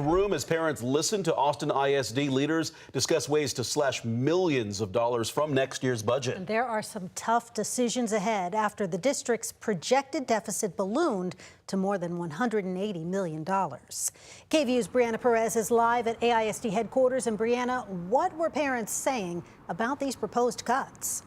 Room as parents listen to Austin ISD leaders discuss ways to slash millions of dollars from next year's budget. And there are some tough decisions ahead after the district's projected deficit ballooned to more than $180 million. KVUE's Brianna Perez is live at AISD headquarters. And Brianna, what were parents saying about these proposed cuts?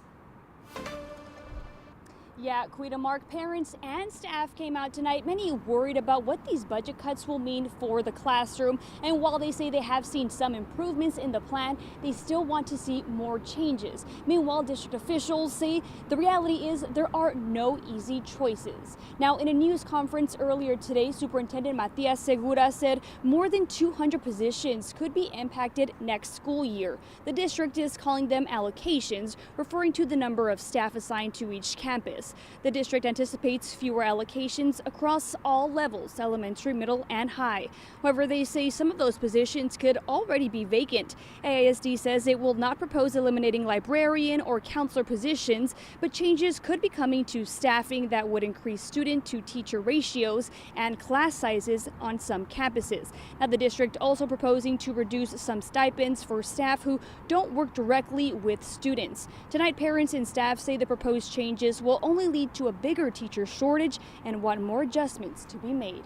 Yeah, Quita Mark, parents and staff came out tonight, many worried about what these budget cuts will mean for the classroom. And while they say they have seen some improvements in the plan, they still want to see more changes. Meanwhile, district officials say the reality is there are no easy choices. Now, in a news conference earlier today, Superintendent Matias Segura said more than 200 positions could be impacted next school year. The district is calling them allocations, referring to the number of staff assigned to each campus. The district anticipates fewer allocations across all levels, elementary, middle, and high. However, they say some of those positions could already be vacant. AISD says it will not propose eliminating librarian or counselor positions, but changes could be coming to staffing that would increase student to teacher ratios and class sizes on some campuses. Now, the district also proposing to reduce some stipends for staff who don't work directly with students. Tonight, parents and staff say the proposed changes will only lead to a bigger teacher shortage and want more adjustments to be made.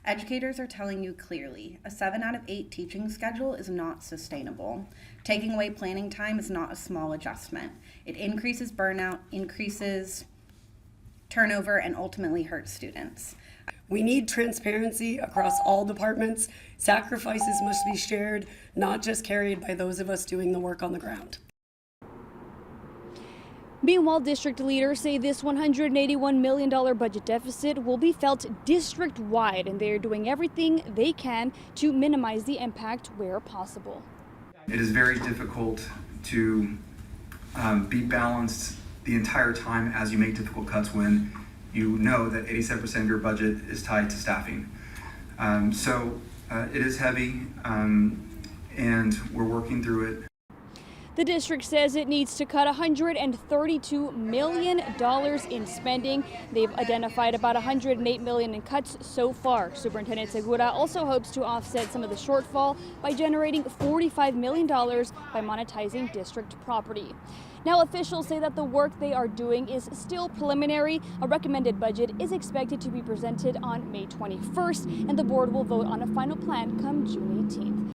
Educators are telling you clearly, a 7 out of 8 teaching schedule is not sustainable. Taking away planning time is not a small adjustment. It increases burnout, increases turnover, and ultimately hurts students. We need transparency across all departments. Sacrifices must be shared, not just carried by those of us doing the work on the ground. Meanwhile, district leaders say this $181 million budget deficit will be felt district-wide, and they're doing everything they can to minimize the impact where possible. It is very difficult to be balanced the entire time as you make difficult cuts when you know that 87% of your budget is tied to staffing. It is heavy, and we're working through it. The district says it needs to cut $132 million in spending. They've identified about $108 million in cuts so far. Superintendent Segura also hopes to offset some of the shortfall by generating $45 million by monetizing district property. Now, officials say that the work they are doing is still preliminary. A recommended budget is expected to be presented on May 21st, and the board will vote on a final plan come June 18th.